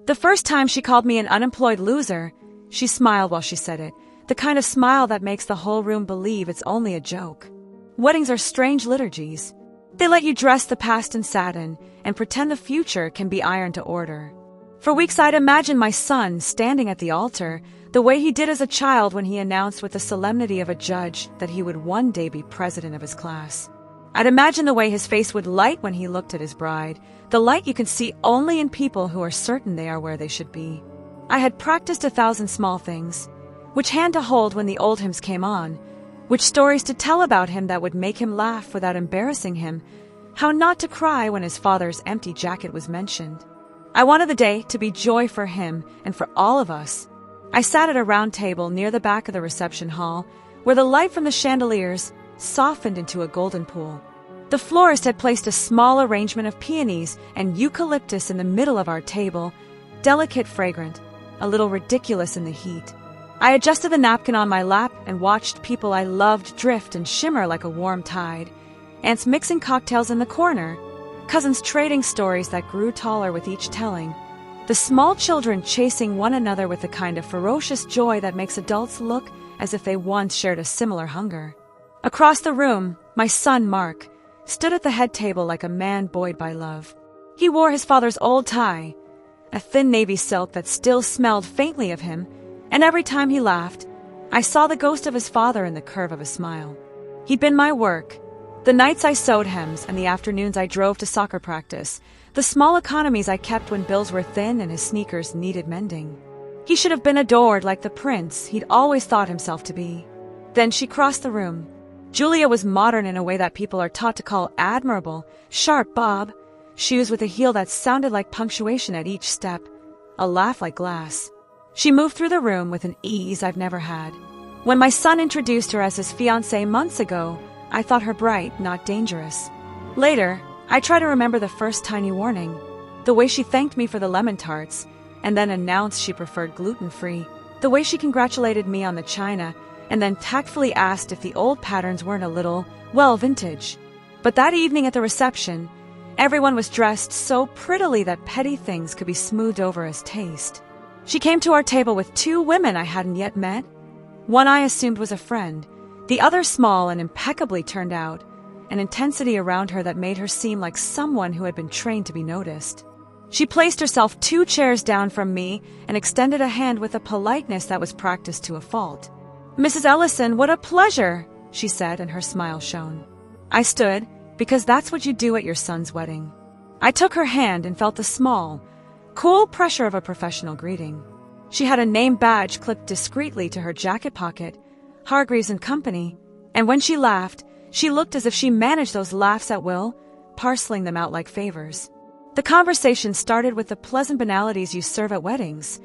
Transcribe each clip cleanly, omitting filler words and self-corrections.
The first time she called me an unemployed loser, she smiled while she said it, the kind of smile that makes the whole room believe it's only a joke. Weddings are strange liturgies. They let you dress the past in satin and pretend the future can be ironed to order. For weeks I'd imagined my son standing at the altar the way he did as a child when he announced with the solemnity of a judge that he would one day be president of his class. I'd imagine the way his face would light when he looked at his bride, the light you can see only in people who are certain they are where they should be. I had practiced 1,000 small things, which hand to hold when the old hymns came on, which stories to tell about him that would make him laugh without embarrassing him, how not to cry when his father's empty jacket was mentioned. I wanted the day to be joy for him and for all of us. I sat at a round table near the back of the reception hall, where the light from the chandeliers softened into a golden pool. The florist had placed a small arrangement of peonies and eucalyptus in the middle of our table, delicate, fragrant, a little ridiculous in the heat. I adjusted the napkin on my lap and watched people I loved drift and shimmer like a warm tide. Aunts mixing cocktails in the corner, cousins trading stories that grew taller with each telling, the small children chasing one another with the kind of ferocious joy that makes adults look as if they once shared a similar hunger. Across the room, my son Mark stood at the head table like a man buoyed by love. He wore his father's old tie, a thin navy silk that still smelled faintly of him, and every time he laughed, I saw the ghost of his father in the curve of a smile. He'd been my work, the nights I sewed hems and the afternoons I drove to soccer practice, the small economies I kept when bills were thin and his sneakers needed mending. He should have been adored like the prince he'd always thought himself to be. Then she crossed the room. Julia was modern in a way that people are taught to call admirable, sharp bob, shoes with a heel that sounded like punctuation at each step, a laugh like glass. She moved through the room with an ease I've never had. When my son introduced her as his fiancée months ago, I thought her bright, not dangerous. Later, I try to remember the first tiny warning, the way she thanked me for the lemon tarts, and then announced she preferred gluten-free, the way she congratulated me on the china, and then tactfully asked if the old patterns weren't a little, well, vintage. But that evening at the reception, everyone was dressed so prettily that petty things could be smoothed over as taste. She came to our table with 2 women I hadn't yet met. One I assumed was a friend, the other small and impeccably turned out, an intensity around her that made her seem like someone who had been trained to be noticed. She placed herself 2 chairs down from me and extended a hand with a politeness that was practiced to a fault. "Mrs. Ellison, what a pleasure," she said, and her smile shone. I stood, because that's what you do at your son's wedding. I took her hand and felt the small, cool pressure of a professional greeting. She had a name badge clipped discreetly to her jacket pocket, Hargreaves and Company, and when she laughed, she looked as if she managed those laughs at will, parceling them out like favors. The conversation started with the pleasant banalities you serve at weddings.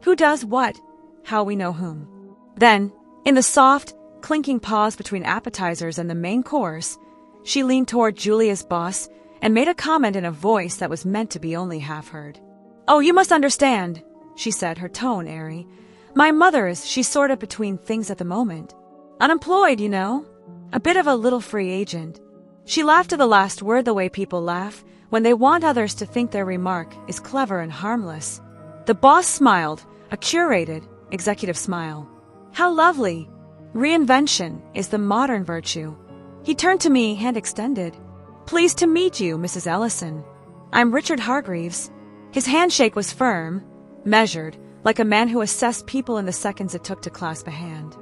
Who does what, how we know whom. Then, in the soft, clinking pause between appetizers and the main course, she leaned toward Julia's boss and made a comment in a voice that was meant to be only half heard. "Oh, you must understand," she said, her tone airy. "My mother she's sort of between things at the moment. Unemployed, you know. A bit of a little free agent." She laughed to the last word the way people laugh when they want others to think their remark is clever and harmless. The boss smiled, a curated, executive smile. "How lovely. Reinvention is the modern virtue." He turned to me, hand extended. "Pleased to meet you, Mrs. Ellison. I'm Richard Hargreaves." His handshake was firm, measured, like a man who assessed people in the seconds it took to clasp a hand.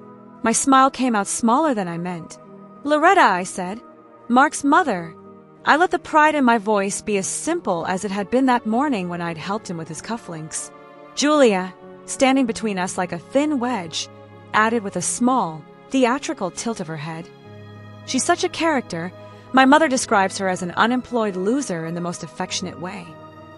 My smile came out smaller than I meant. "Loretta," I said. "Mark's mother." I let the pride in my voice be as simple as it had been that morning when I'd helped him with his cufflinks. Julia, standing between us like a thin wedge, added with a small, theatrical tilt of her head. "She's such a character. My mother describes her as an unemployed loser in the most affectionate way."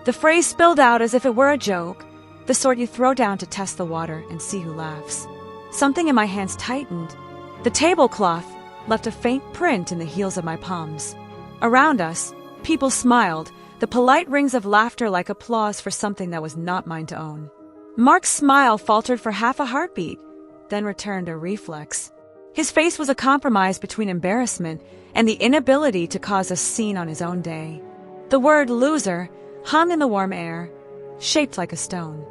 The phrase spilled out as if it were a joke, the sort you throw down to test the water and see who laughs. Something in my hands tightened. The tablecloth left a faint print in the heels of my palms. Around us, people smiled, the polite rings of laughter like applause for something that was not mine to own. Mark's smile faltered for half a heartbeat, then returned a reflex. His face was a compromise between embarrassment and the inability to cause a scene on his own day. The word loser hung in the warm air, shaped like a stone.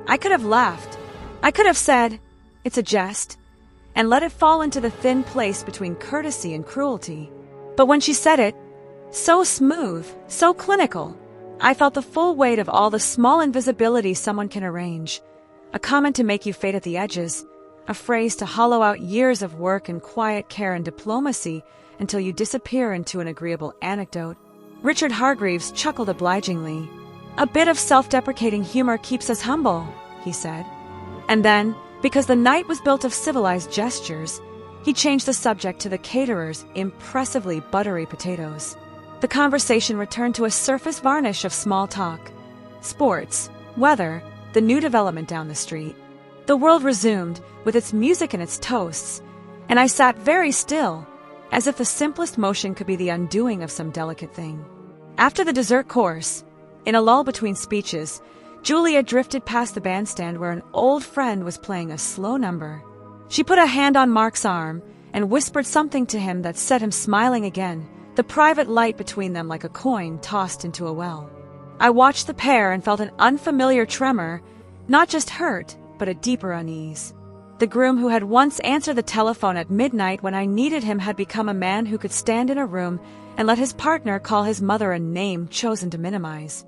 I could have laughed. I could have said, "It's a jest," and let it fall into the thin place between courtesy and cruelty. But when she said it, so smooth, so clinical, I felt the full weight of all the small invisibility someone can arrange. A comment to make you fade at the edges, a phrase to hollow out years of work and quiet care and diplomacy until you disappear into an agreeable anecdote. Richard Hargreaves chuckled obligingly. "A bit of self-deprecating humor keeps us humble," he said. And then, because the night was built of civilized gestures, he changed the subject to the caterer's impressively buttery potatoes. The conversation returned to a surface varnish of small talk. Sports, weather, the new development down the street. The world resumed, with its music and its toasts, and I sat very still, as if the simplest motion could be the undoing of some delicate thing. After the dessert course, in a lull between speeches, Julia drifted past the bandstand where an old friend was playing a slow number. She put a hand on Mark's arm and whispered something to him that set him smiling again, the private light between them like a coin tossed into a well. I watched the pair and felt an unfamiliar tremor, not just hurt, but a deeper unease. The groom who had once answered the telephone at midnight when I needed him had become a man who could stand in a room and let his partner call his mother a name chosen to minimize.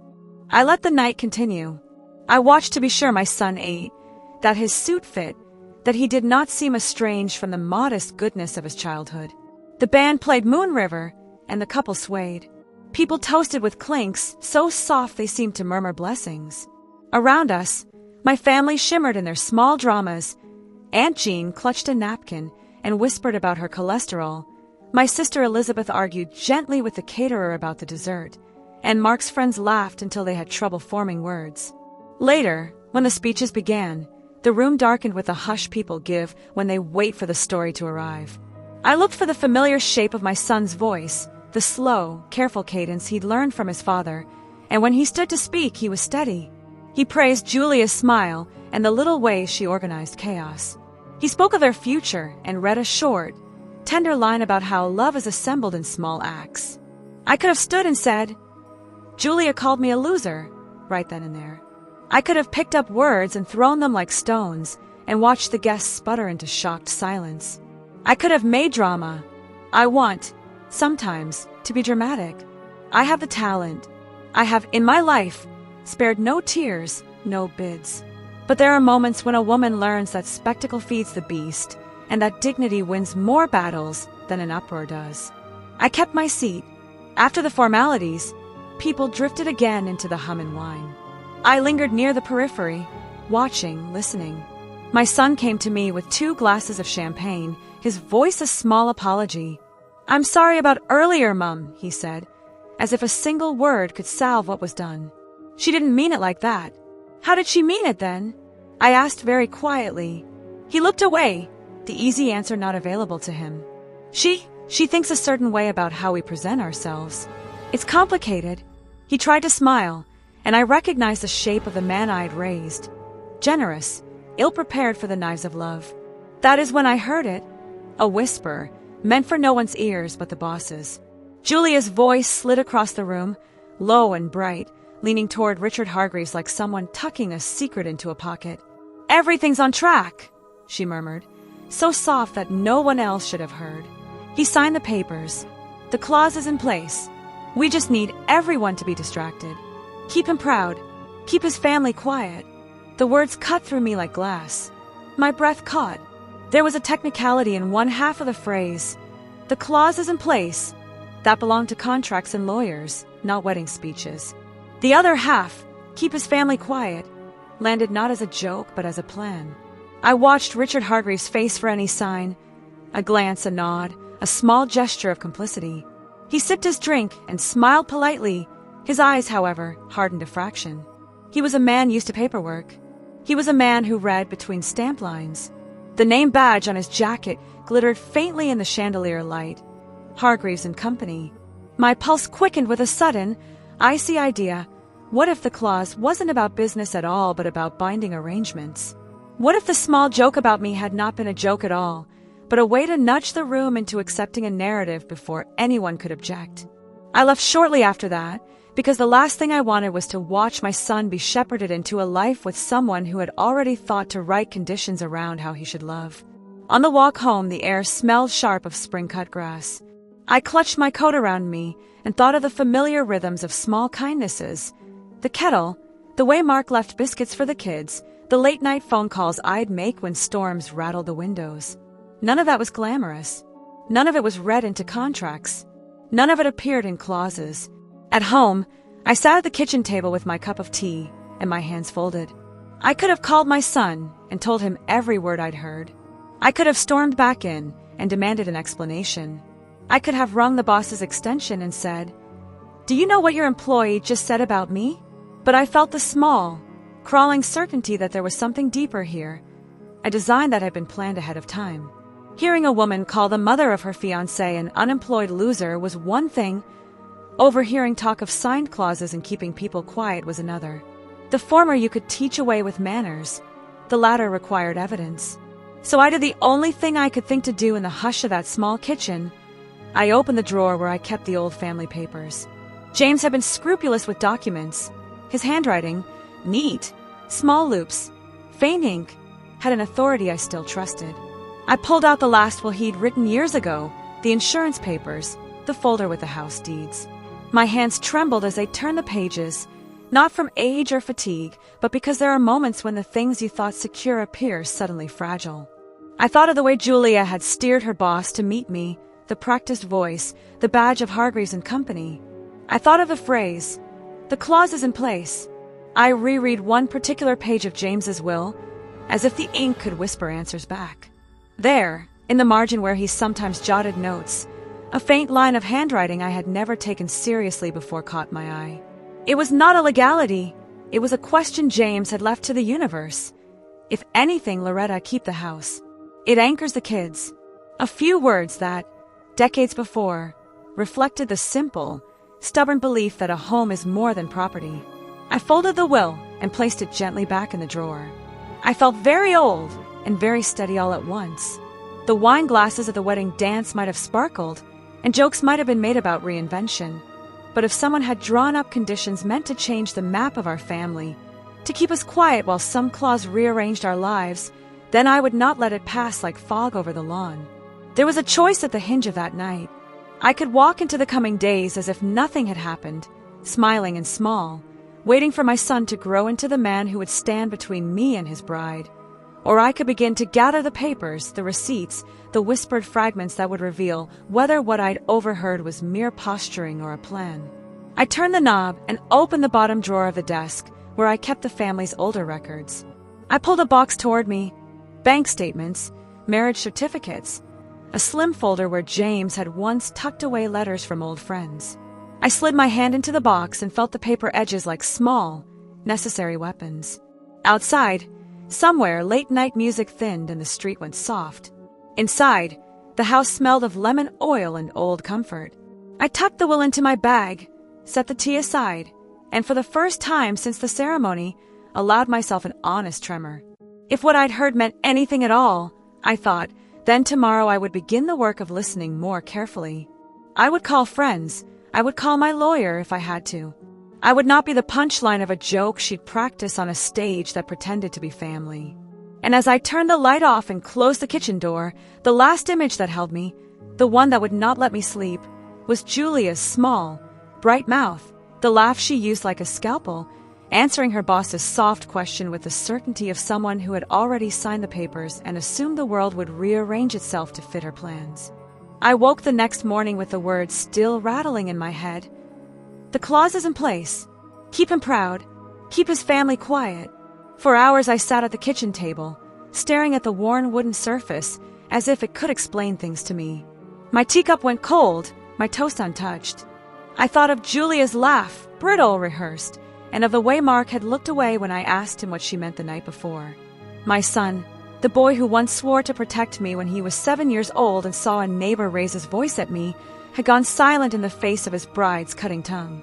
I let the night continue. I watched to be sure my son ate, that his suit fit, that he did not seem estranged from the modest goodness of his childhood. The band played Moon River, and the couple swayed. People toasted with clinks, so soft they seemed to murmur blessings. Around us, my family shimmered in their small dramas. Aunt Jean clutched a napkin and whispered about her cholesterol. My sister Elizabeth argued gently with the caterer about the dessert, and Mark's friends laughed until they had trouble forming words. Later, when the speeches began, the room darkened with the hush people give when they wait for the story to arrive. I looked for the familiar shape of my son's voice, the slow, careful cadence he'd learned from his father, and when he stood to speak, he was steady. He praised Julia's smile and the little ways she organized chaos. He spoke of their future and read a short, tender line about how love is assembled in small acts. I could have stood and said, "Julia called me a loser," right then and there. I could have picked up words and thrown them like stones and watched the guests sputter into shocked silence. I could have made drama. I want, sometimes, to be dramatic. I have the talent. I have, in my life, spared no tears, no bids. But there are moments when a woman learns that spectacle feeds the beast and that dignity wins more battles than an uproar does. I kept my seat. After the formalities, people drifted again into the hum and whine. I lingered near the periphery, watching, listening. My son came to me with 2 glasses of champagne, his voice a small apology. "I'm sorry about earlier, Mum," he said, as if a single word could salve what was done. "She didn't mean it like that." "How did she mean it then?" I asked very quietly. He looked away, the easy answer not available to him. She thinks a certain way about how we present ourselves. It's complicated." He tried to smile, and I recognized the shape of the man I'd raised. Generous, ill-prepared for the knives of love. That is when I heard it. A whisper, meant for no one's ears but the boss's. Julia's voice slid across the room, low and bright, leaning toward Richard Hargreaves like someone tucking a secret into a pocket. "Everything's on track," she murmured, so soft that no one else should have heard. He signed the papers. "The clause is in place. We just need everyone to be distracted. Keep him proud. Keep his family quiet." The words cut through me like glass. My breath caught. There was a technicality in one half of the phrase. "The clause is in place." That belonged to contracts and lawyers, not wedding speeches. The other half, "keep his family quiet," landed not as a joke but as a plan. I watched Richard Hargreaves' face for any sign. A glance, a nod, a small gesture of complicity. He sipped his drink and smiled politely. His eyes, however, hardened a fraction. He was a man used to paperwork. He was a man who read between stamp lines. The name badge on his jacket glittered faintly in the chandelier light. Hargreaves and Company. My pulse quickened with a sudden, icy idea. What if the clause wasn't about business at all but about binding arrangements? What if the small joke about me had not been a joke at all, but a way to nudge the room into accepting a narrative before anyone could object? I left shortly after that, because the last thing I wanted was to watch my son be shepherded into a life with someone who had already thought to write conditions around how he should love. On the walk home, the air smelled sharp of spring-cut grass. I clutched my coat around me and thought of the familiar rhythms of small kindnesses. The kettle, the way Mark left biscuits for the kids, the late-night phone calls I'd make when storms rattled the windows. None of that was glamorous. None of it was read into contracts. None of it appeared in clauses. At home, I sat at the kitchen table with my cup of tea and my hands folded. I could have called my son and told him every word I'd heard. I could have stormed back in and demanded an explanation. I could have wrung the boss's extension and said, "Do you know what your employee just said about me?" But I felt the small, crawling certainty that there was something deeper here, a design that had been planned ahead of time. Hearing a woman call the mother of her fiancé an unemployed loser was one thing. Overhearing talk of signed clauses and keeping people quiet was another. The former you could teach away with manners. The latter required evidence. So I did the only thing I could think to do in the hush of that small kitchen. I opened the drawer where I kept the old family papers. James had been scrupulous with documents. His handwriting, neat, small loops, faint ink, had an authority I still trusted. I pulled out the last will he'd written years ago, the insurance papers, the folder with the house deeds. My hands trembled as they turned the pages, not from age or fatigue, but because there are moments when the things you thought secure appear suddenly fragile. I thought of the way Julia had steered her boss to meet me, the practiced voice, the badge of Hargreaves and Company. I thought of the phrase, the clause is in place. I reread one particular page of James's will, as if the ink could whisper answers back. There, in the margin where he sometimes jotted notes, a faint line of handwriting I had never taken seriously before caught my eye. It was not a legality. It was a question James had left to the universe. If anything, Loretta, keep the house. It anchors the kids. A few words that, decades before, reflected the simple, stubborn belief that a home is more than property. I folded the will and placed it gently back in the drawer. I felt very old and very steady all at once. The wine glasses at the wedding dance might have sparkled, and jokes might have been made about reinvention. But if someone had drawn up conditions meant to change the map of our family, to keep us quiet while some clause rearranged our lives, then I would not let it pass like fog over the lawn. There was a choice at the hinge of that night. I could walk into the coming days as if nothing had happened, smiling and small, waiting for my son to grow into the man who would stand between me and his bride. Or I could begin to gather the papers, the receipts, the whispered fragments that would reveal whether what I'd overheard was mere posturing or a plan. I turned the knob and opened the bottom drawer of the desk, where I kept the family's older records. I pulled a box toward me, bank statements, marriage certificates, a slim folder where James had once tucked away letters from old friends. I slid my hand into the box and felt the paper edges like small, necessary weapons. Outside, somewhere, late-night music thinned and the street went soft. Inside, the house smelled of lemon oil and old comfort. I tucked the will into my bag, set the tea aside, and for the first time since the ceremony, allowed myself an honest tremor. If what I'd heard meant anything at all, I thought, then tomorrow I would begin the work of listening more carefully. I would call friends. I would call my lawyer if I had to. I would not be the punchline of a joke she'd practice on a stage that pretended to be family. And as I turned the light off and closed the kitchen door, the last image that held me, the one that would not let me sleep, was Julia's small, bright mouth, the laugh she used like a scalpel, answering her boss's soft question with the certainty of someone who had already signed the papers and assumed the world would rearrange itself to fit her plans. I woke the next morning with the words still rattling in my head. The clause is in place. Keep him proud. Keep his family quiet. For hours I sat at the kitchen table, staring at the worn wooden surface as if it could explain things to me. My teacup went cold, my toast untouched. I thought of Julia's laugh, brittle, rehearsed, and of the way Mark had looked away when I asked him what she meant the night before. My son, the boy who once swore to protect me when he was 7 years old and saw a neighbor raise his voice at me, had gone silent in the face of his bride's cutting tongue.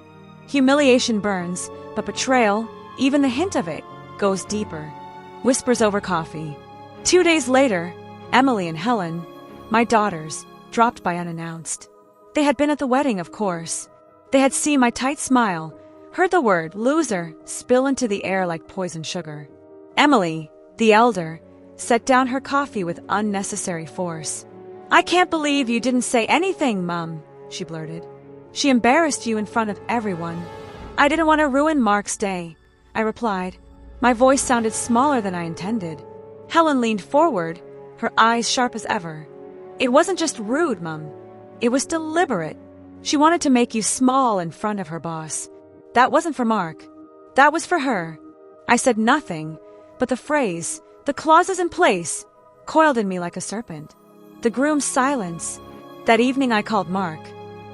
Humiliation burns, but betrayal, even the hint of it, goes deeper. Whispers over coffee. 2 days later, Emily and Helen, my daughters, dropped by unannounced. They had been at the wedding, of course. They had seen my tight smile, Heard the word loser spill into the air like poison sugar. Emily, the elder, set down her coffee with unnecessary force. I can't believe you didn't say anything, Mum, she blurted. She embarrassed you in front of everyone. I didn't want to ruin Mark's day, I replied. My voice sounded smaller than I intended. Helen leaned forward, her eyes sharp as ever. It wasn't just rude, Mum. It was deliberate. She wanted to make you small in front of her boss. That wasn't for Mark. That was for her. I said nothing, but the phrase, the clauses in place, coiled in me like a serpent. The groom's silence. That evening I called Mark.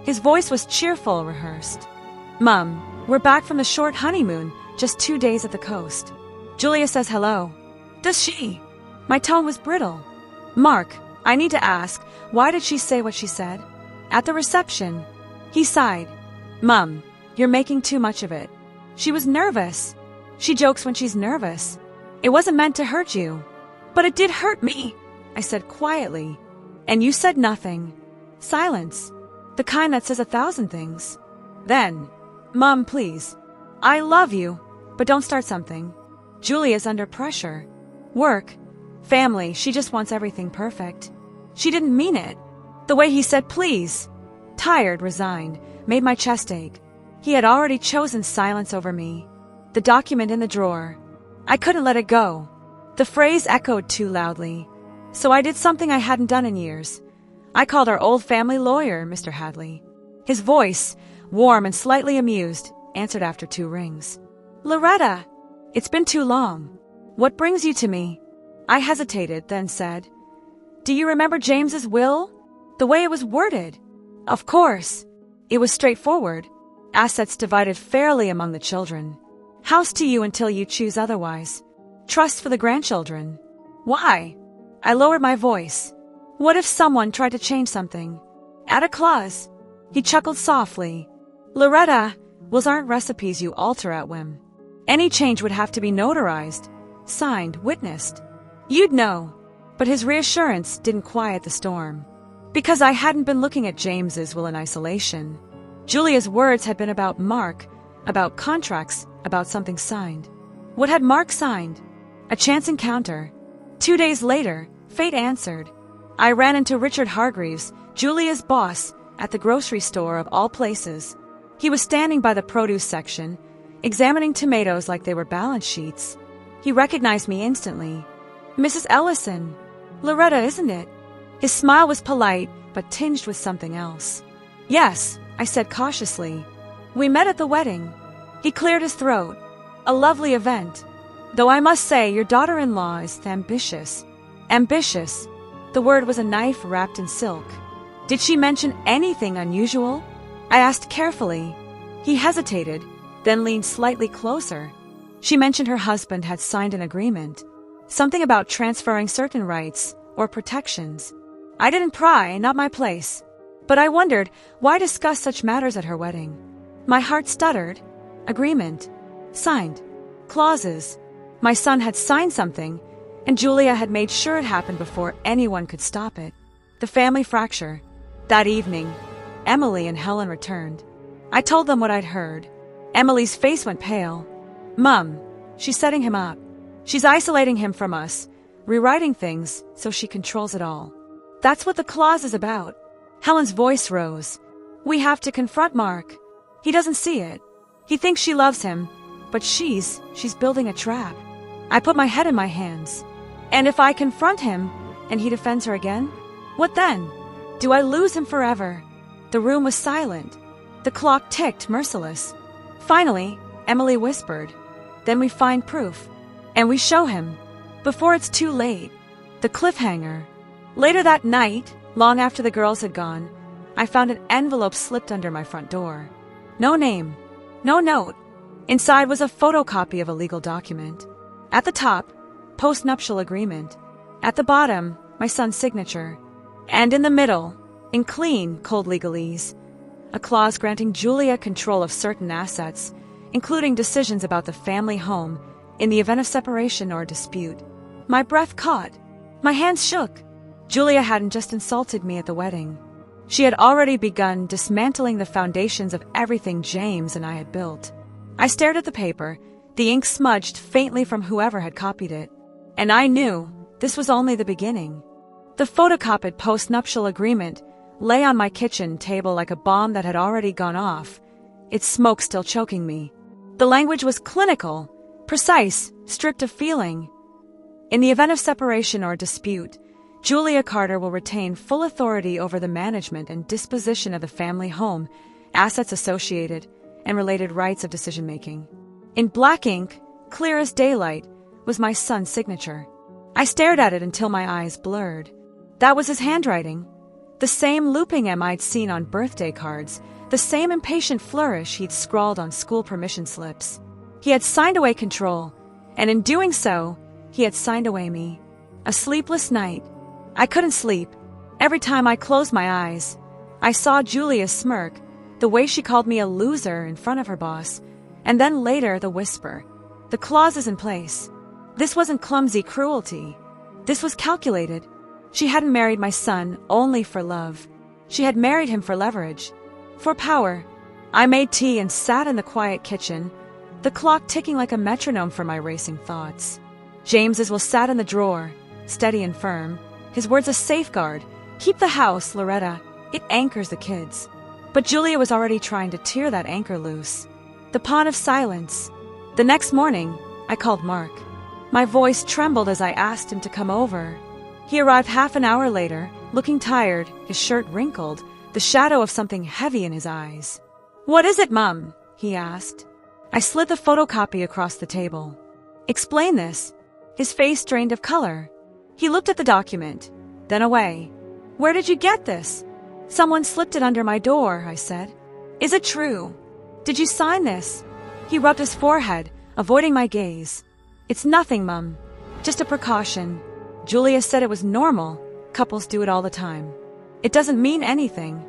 His voice was cheerful, rehearsed. Mum, we're back from the short honeymoon, just 2 days at the coast. Julia says hello. Does she? My tone was brittle. Mark, I need to ask, why did she say what she said? At the reception. He sighed. Mum, you're making too much of it. She was nervous. She jokes when she's nervous. It wasn't meant to hurt you. But it did hurt me, I said quietly. And you said nothing. Silence. The kind that says 1,000 things. Then, Mum, please. I love you, but don't start something. Julia's under pressure. Work. Family. She just wants everything perfect. She didn't mean it. The way he said please, tired, resigned, made my chest ache. He had already chosen silence over me. The document in the drawer. I couldn't let it go. The phrase echoed too loudly. So I did something I hadn't done in years. I called our old family lawyer, Mr. Hadley. His voice, warm and slightly amused, answered after 2 rings. Loretta, it's been too long. What brings you to me? I hesitated, then said, Do you remember James's will? The way it was worded? Of course. It was straightforward. Assets divided fairly among the children. House to you until you choose otherwise. Trust for the grandchildren. Why? I lowered my voice. What if someone tried to change something? Add a clause. He chuckled softly. Loretta, wills aren't recipes you alter at whim. Any change would have to be notarized, signed, witnessed. You'd know. But his reassurance didn't quiet the storm. Because I hadn't been looking at James's will in isolation. Julia's words had been about Mark, about contracts, about something signed. What had Mark signed? A chance encounter. 2 days later, fate answered. I ran into Richard Hargreaves, Julia's boss, at the grocery store of all places. He was standing by the produce section, examining tomatoes like they were balance sheets. He recognized me instantly. Mrs. Ellison. Loretta, isn't it? His smile was polite, but tinged with something else. Yes, I said cautiously. We met at the wedding. He cleared his throat. A lovely event. Though I must say your daughter-in-law is ambitious. Ambitious. The word was a knife wrapped in silk. Did she mention anything unusual? I asked carefully. He hesitated, then leaned slightly closer. She mentioned her husband had signed an agreement. Something about transferring certain rights or protections. I didn't pry, not my place. But I wondered, why discuss such matters at her wedding? My heart stuttered. Agreement. Signed. Clauses. My son had signed something, and Julia had made sure it happened before anyone could stop it. The family fracture. That evening, Emily and Helen returned. I told them what I'd heard. Emily's face went pale. Mum, she's setting him up. She's isolating him from us, rewriting things so she controls it all. That's what the clause is about. Helen's voice rose. We have to confront Mark. He doesn't see it. He thinks she loves him, but she's building a trap. I put my head in my hands. And if I confront him, and he defends her again, what then? Do I lose him forever? The room was silent. The clock ticked, merciless. Finally, Emily whispered, Then we find proof. And we show him. Before it's too late. The cliffhanger. Later that night, long after the girls had gone, I found an envelope slipped under my front door. No name. No note. Inside was a photocopy of a legal document. At the top, post-nuptial agreement. At the bottom, my son's signature. And in the middle, in clean, cold legalese, a clause granting Julia control of certain assets, including decisions about the family home in the event of separation or dispute. My breath caught. My hands shook. Julia hadn't just insulted me at the wedding. She had already begun dismantling the foundations of everything James and I had built. I stared at the paper, the ink smudged faintly from whoever had copied it. And I knew this was only the beginning. The photocopied post-nuptial agreement lay on my kitchen table like a bomb that had already gone off, its smoke still choking me. The language was clinical, precise, stripped of feeling. In the event of separation or dispute, Julia Carter will retain full authority over the management and disposition of the family home, assets associated, and related rights of decision-making. In black ink, clear as daylight, was my son's signature. I stared at it until my eyes blurred. That was his handwriting. The same looping M I'd seen on birthday cards, the same impatient flourish he'd scrawled on school permission slips. He had signed away control, and in doing so, he had signed away me. A sleepless night. I couldn't sleep. Every time I closed my eyes, I saw Julia smirk, the way she called me a loser in front of her boss, and then later the whisper. The clause is in place. This wasn't clumsy cruelty. This was calculated. She hadn't married my son only for love. She had married him for leverage, for power. I made tea and sat in the quiet kitchen, the clock ticking like a metronome for my racing thoughts. James's was sat in the drawer, steady and firm, his words a safeguard. Keep the house, Loretta. It anchors the kids. But Julia was already trying to tear that anchor loose. The pawn of silence. The next morning, I called Mark. My voice trembled as I asked him to come over. He arrived half an hour later, looking tired, his shirt wrinkled, the shadow of something heavy in his eyes. "What is it, Mum?" he asked. I slid the photocopy across the table. "Explain this." His face drained of color. He looked at the document, then away. "Where did you get this?" "Someone slipped it under my door," I said. "Is it true? Did you sign this?" He rubbed his forehead, avoiding my gaze. "It's nothing, Mum. Just a precaution. Julia said it was normal. Couples do it all the time. It doesn't mean anything."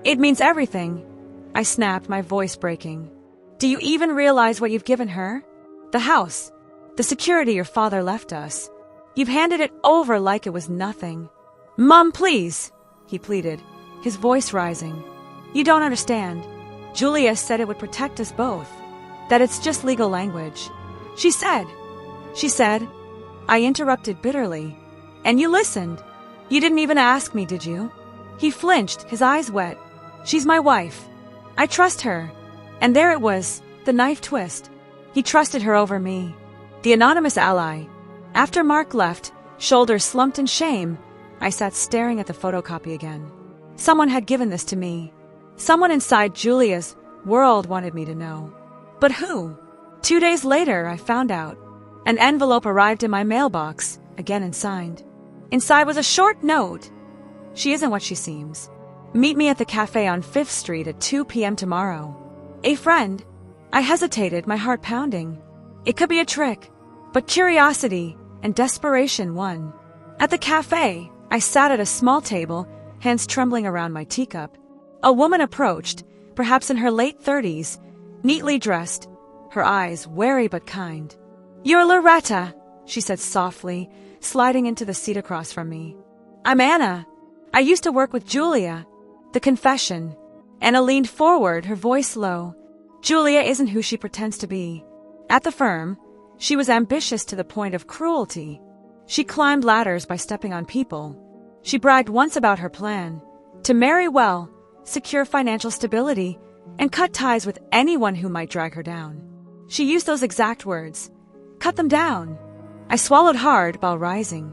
"It means everything," I snapped, my voice breaking. "Do you even realize what you've given her? The house. The security your father left us. You've handed it over like it was nothing." "Mum, please," he pleaded, his voice rising. "You don't understand. Julia said it would protect us both. That it's just legal language. She said, I interrupted bitterly. "And you listened. You didn't even ask me, did you?" He flinched, his eyes wet. "She's my wife. I trust her." And there it was, the knife twist. He trusted her over me. The anonymous ally. After Mark left, shoulders slumped in shame, I sat staring at the photocopy again. Someone had given this to me. Someone inside Julia's world wanted me to know. But who? 2 days later, I found out. An envelope arrived in my mailbox, again unsigned. Inside was a short note. "She isn't what she seems. Meet me at the cafe on 5th Street at 2 p.m. tomorrow. A friend." I hesitated, my heart pounding. It could be a trick, but curiosity and desperation won. At the cafe, I sat at a small table, hands trembling around my teacup. A woman approached, perhaps in her late 30s, neatly dressed, her eyes wary but kind. "You're Loretta," she said softly, sliding into the seat across from me. "I'm Anna. I used to work with Julia." The confession. Anna leaned forward, her voice low. Julia isn't who she pretends to be. At the firm, she was ambitious to the point of cruelty. She climbed ladders by stepping on people. She bragged once about her plan to marry well, secure financial stability, and cut ties with anyone who might drag her down. She used those exact words. Cut them down. I swallowed hard while rising.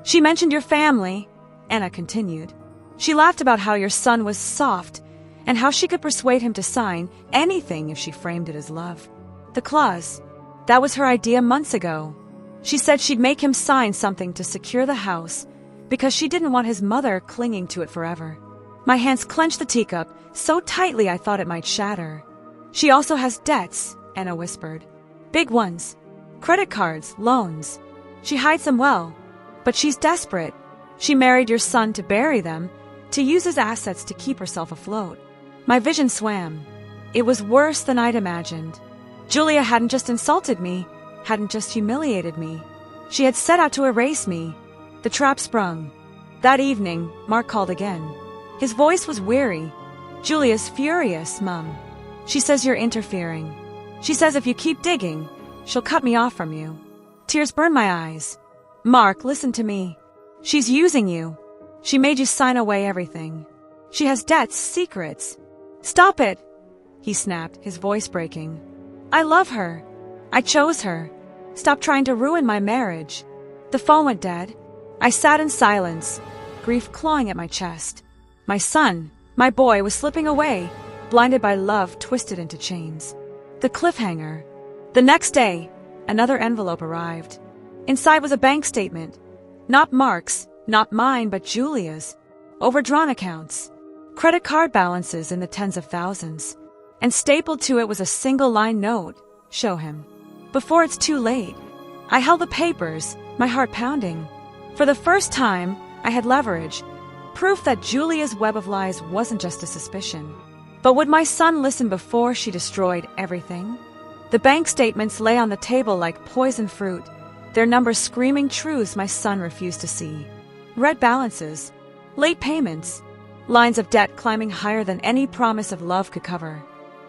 "She mentioned your family," Anna continued. "She laughed about how your son was soft and how she could persuade him to sign anything if she framed it as love. The clause. That was her idea months ago. She said she'd make him sign something to secure the house because she didn't want his mother clinging to it forever." My hands clenched the teacup so tightly I thought it might shatter. "She also has debts," Anna whispered. "Big ones. Credit cards, loans. She hides them well. But she's desperate. She married your son to bury them, to use his assets to keep herself afloat." My vision swam. It was worse than I'd imagined. Julia hadn't just insulted me, hadn't just humiliated me. She had set out to erase me. The trap sprung. That evening, Mark called again. His voice was weary. "Julia's furious, Mum. She says you're interfering." She says if you keep digging, she'll cut me off from you. Tears burn my eyes. Mark, listen to me. She's using you. She made you sign away everything. She has debts, secrets. Stop it, he snapped, his voice breaking. I love her. I chose her. Stop trying to ruin my marriage. The phone went dead. I sat in silence, grief clawing at my chest. My son, my boy, was slipping away, blinded by love twisted into chains. The cliffhanger. The next day, another envelope arrived. Inside was a bank statement. Not Mark's, not mine, but Julia's. Overdrawn accounts. Credit card balances in the tens of thousands. And stapled to it was a single-line note. Show him. Before it's too late. I held the papers, my heart pounding. For the first time, I had leverage. Proof that Julia's web of lies wasn't just a suspicion. But would my son listen before she destroyed everything? The bank statements lay on the table like poison fruit, their numbers screaming truths my son refused to see. Red balances, late payments, lines of debt climbing higher than any promise of love could cover.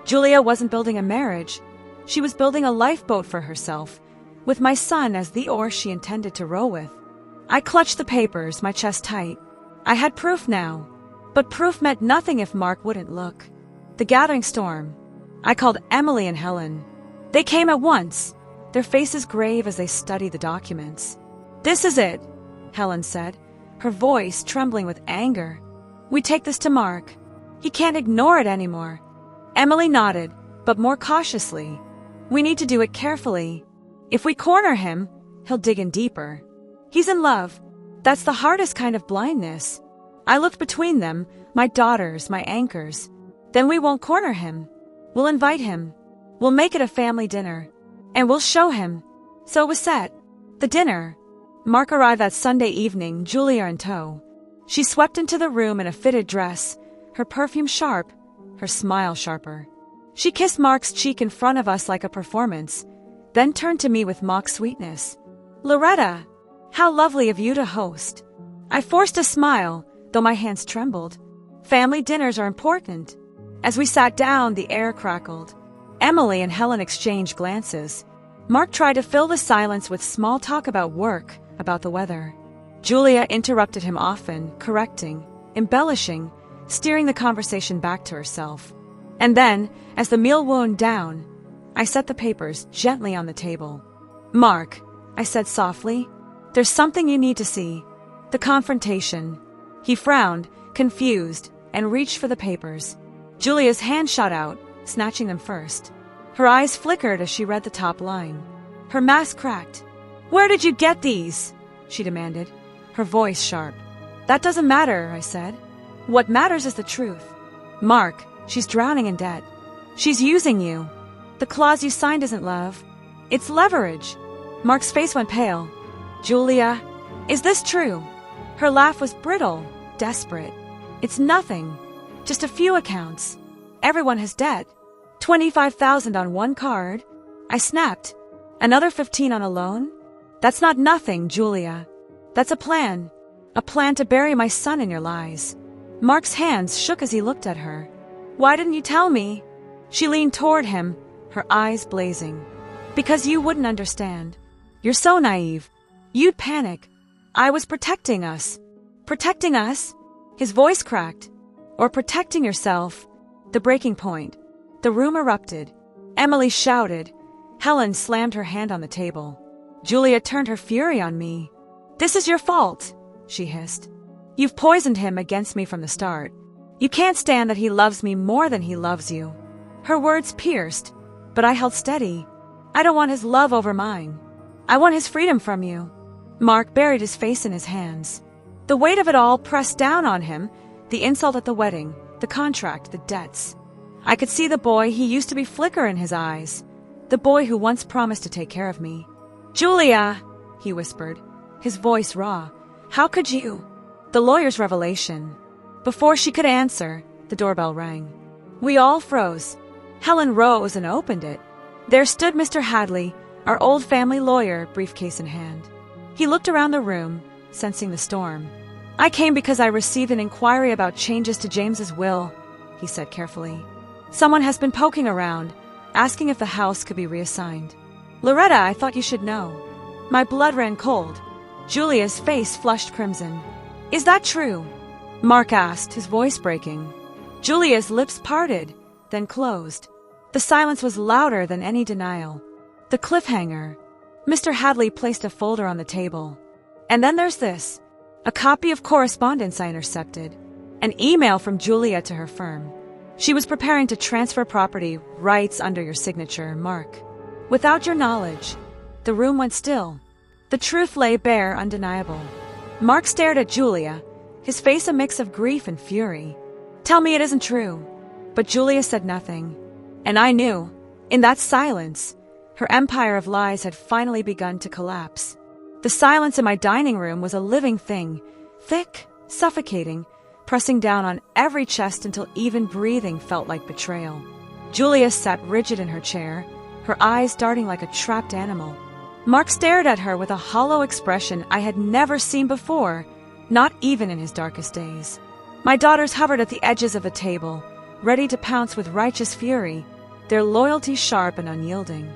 Julia wasn't building a marriage. She was building a lifeboat for herself, with my son as the oar she intended to row with. I clutched the papers, my chest tight. I had proof now, but proof meant nothing if Mark wouldn't look. The gathering storm. I called Emily and Helen. They came at once, their faces grave as they studied the documents. This is it, Helen said, her voice trembling with anger. We take this to Mark. He can't ignore it anymore. Emily nodded, but more cautiously. We need to do it carefully. If we corner him, he'll dig in deeper. He's in love. That's the hardest kind of blindness. I looked between them, my daughters, my anchors. Then we won't corner him. We'll invite him. We'll make it a family dinner. And we'll show him. So it was set. The dinner. Mark arrived that Sunday evening, Julia in tow. She swept into the room in a fitted dress, her perfume sharp, her smile sharper. She kissed Mark's cheek in front of us like a performance, then turned to me with mock sweetness. Loretta, how lovely of you to host. I forced a smile, though my hands trembled. Family dinners are important. As we sat down, the air crackled. Emily and Helen exchanged glances. Mark tried to fill the silence with small talk about work, about the weather. Julia interrupted him often, correcting, embellishing, steering the conversation back to herself. And then, as the meal wound down, I set the papers gently on the table. Mark, I said softly, there's something you need to see. The confrontation. He frowned, confused, and reached for the papers. Julia's hand shot out, snatching them first. Her eyes flickered as she read the top line. Her mask cracked. Where did you get these? She demanded, her voice sharp. That doesn't matter, I said. What matters is the truth. Mark, she's drowning in debt. She's using you. The clause you signed isn't love. It's leverage. Mark's face went pale. Julia, is this true? Her laugh was brittle, desperate. It's nothing. Just a few accounts. Everyone has debt. 25,000 on one card. I snapped. Another 15 on a loan? That's not nothing, Julia. That's a plan. A plan to bury my son in your lies. Mark's hands shook as he looked at her. Why didn't you tell me? She leaned toward him, her eyes blazing. Because you wouldn't understand. You're so naive. You'd panic. I was protecting us. Protecting us? His voice cracked. Or protecting yourself. The breaking point. The room erupted. Emily shouted. Helen slammed her hand on the table. Julia turned her fury on me. This is your fault, she hissed. You've poisoned him against me from the start. You can't stand that he loves me more than he loves you. Her words pierced, but I held steady. I don't want his love over mine. I want his freedom from you. Mark buried his face in his hands. The weight of it all pressed down on him, the insult at the wedding, the contract, the debts. I could see the boy he used to be flicker in his eyes, the boy who once promised to take care of me. Julia, he whispered, his voice raw. How could you? The lawyer's revelation. Before she could answer, the doorbell rang. We all froze. Helen rose and opened it. There stood Mr. Hadley, our old family lawyer, briefcase in hand. He looked around the room, sensing the storm. I came because I received an inquiry about changes to James's will, he said carefully. Someone has been poking around, asking if the house could be reassigned. Loretta, I thought you should know. My blood ran cold. Julia's face flushed crimson. Is that true? Mark asked, his voice breaking. Julia's lips parted, then closed. The silence was louder than any denial. The cliffhanger. Mr. Hadley placed a folder on the table. And then there's this. A copy of correspondence I intercepted. An email from Julia to her firm. She was preparing to transfer property rights under your signature, Mark. Without your knowledge. The room went still. The truth lay bare, undeniable. Mark stared at Julia, his face a mix of grief and fury. Tell me it isn't true. But Julia said nothing. And I knew, in that silence, her empire of lies had finally begun to collapse. The silence in my dining room was a living thing, thick, suffocating, pressing down on every chest until even breathing felt like betrayal. Julia sat rigid in her chair, her eyes darting like a trapped animal. Mark stared at her with a hollow expression I had never seen before, not even in his darkest days. My daughters hovered at the edges of the table, ready to pounce with righteous fury, their loyalty sharp and unyielding.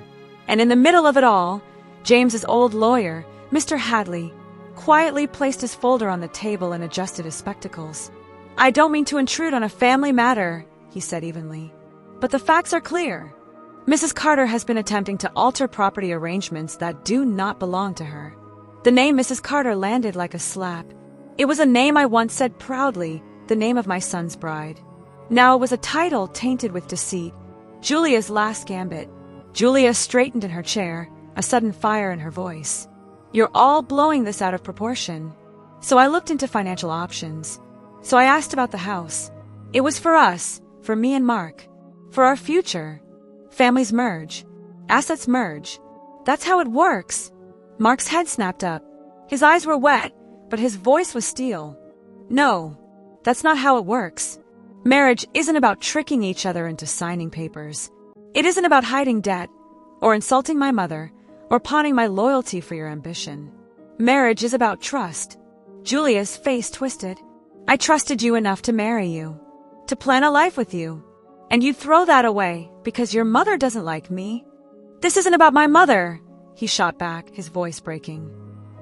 And in the middle of it all, James's old lawyer, Mr. Hadley, quietly placed his folder on the table and adjusted his spectacles. I don't mean to intrude on a family matter, he said evenly, but the facts are clear. Mrs. Carter has been attempting to alter property arrangements that do not belong to her. The name Mrs. Carter landed like a slap. It was a name I once said proudly, the name of my son's bride. Now it was a title tainted with deceit, Julia's last gambit. Julia straightened in her chair, a sudden fire in her voice. You're all blowing this out of proportion. So I looked into financial options. So I asked about the house. It was for us, for me and Mark, for our future. Families merge. Assets merge. That's how it works. Mark's head snapped up. His eyes were wet, but his voice was steel. No, that's not how it works. Marriage isn't about tricking each other into signing papers. It isn't about hiding debt, or insulting my mother, or pawning my loyalty for your ambition. Marriage is about trust. Julia's face twisted. I trusted you enough to marry you, to plan a life with you. And you throw that away because your mother doesn't like me. This isn't about my mother, he shot back, his voice breaking.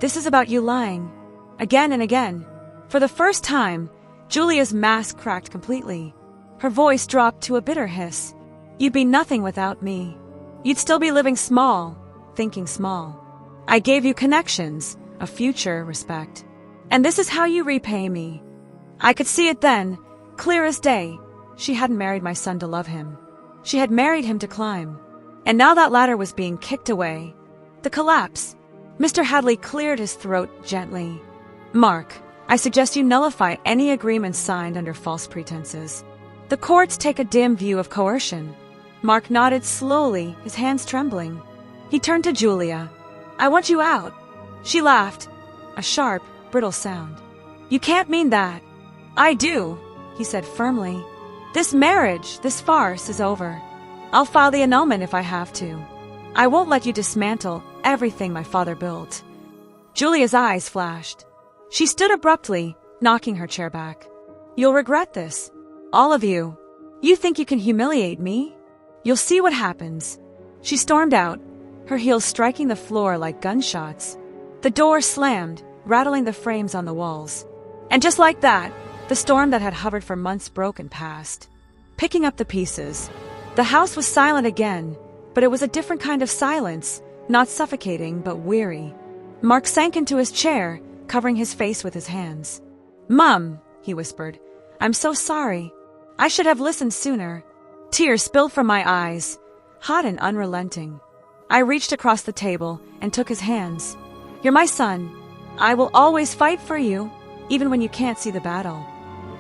This is about you lying. Again and again. For the first time, Julia's mask cracked completely. Her voice dropped to a bitter hiss. You'd be nothing without me. You'd still be living small, thinking small. I gave you connections, a future, respect. And this is how you repay me. I could see it then, clear as day. She hadn't married my son to love him. She had married him to climb. And now that ladder was being kicked away. The collapse. Mr. Hadley cleared his throat gently. Mark, I suggest you nullify any agreements signed under false pretenses. The courts take a dim view of coercion. Mark nodded slowly, his hands trembling. He turned to Julia. I want you out. She laughed, a sharp, brittle sound. You can't mean that. I do, he said firmly. This marriage, this farce, is over. I'll file the annulment if I have to. I won't let you dismantle everything my father built. Julia's eyes flashed. She stood abruptly, knocking her chair back. You'll regret this. All of you. You think you can humiliate me? You'll see what happens. She stormed out, her heels striking the floor like gunshots. The door slammed, rattling the frames on the walls. And just like that, the storm that had hovered for months broke and passed. Picking up the pieces. The house was silent again, but it was a different kind of silence, not suffocating, but weary. Mark sank into his chair, covering his face with his hands. Mum, he whispered, I'm so sorry. I should have listened sooner. Tears spilled from my eyes, hot and unrelenting. I reached across the table and took his hands. You're my son. I will always fight for you, even when you can't see the battle.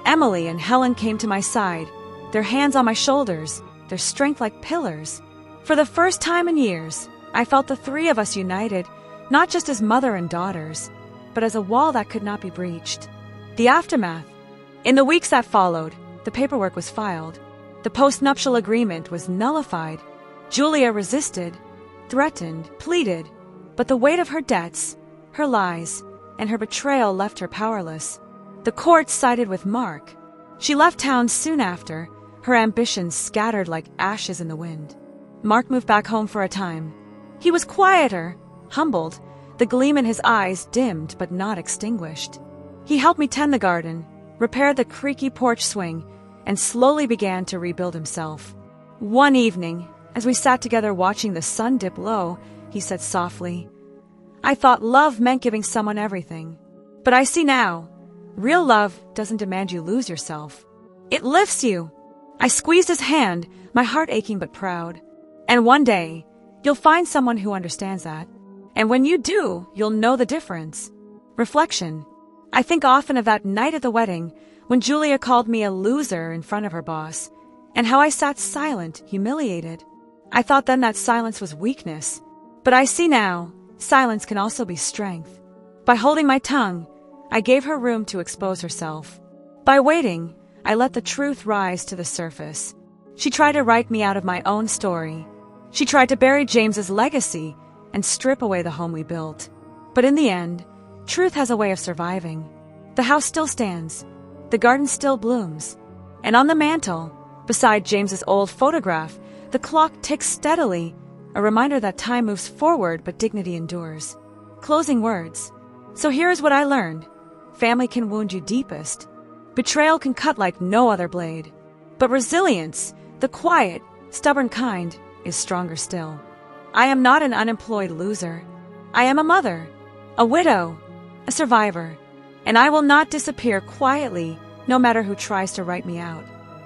Emily and Helen came to my side, their hands on my shoulders, their strength like pillars. For the first time in years, I felt the three of us united, not just as mother and daughters, but as a wall that could not be breached. The aftermath. In the weeks that followed, the paperwork was filed. The postnuptial agreement was nullified. Julia resisted, threatened, pleaded, but the weight of her debts, her lies, and her betrayal left her powerless. The courts sided with Mark. She left town soon after, her ambitions scattered like ashes in the wind. Mark moved back home for a time. He was quieter, humbled, the gleam in his eyes dimmed but not extinguished. He helped me tend the garden, repaired the creaky porch swing, and slowly began to rebuild himself. One evening, as we sat together watching the sun dip low, he said softly, "I thought love meant giving someone everything. But I see now, real love doesn't demand you lose yourself. It lifts you." I squeezed his hand, my heart aching but proud. "And one day, you'll find someone who understands that. And when you do, you'll know the difference." Reflection. I think often of that night at the wedding when Julia called me a loser in front of her boss, and how I sat silent, humiliated. I thought then that silence was weakness. But I see now, silence can also be strength. By holding my tongue, I gave her room to expose herself. By waiting, I let the truth rise to the surface. She tried to write me out of my own story. She tried to bury James's legacy and strip away the home we built. But in the end, truth has a way of surviving. The house still stands. The garden still blooms. And on the mantel, beside James's old photograph, the clock ticks steadily, a reminder that time moves forward but dignity endures. Closing words. So here is what I learned. Family can wound you deepest. Betrayal can cut like no other blade. But resilience, the quiet, stubborn kind, is stronger still. I am not an unemployed loser. I am a mother, a widow, a survivor, and I will not disappear quietly no matter who tries to write me out.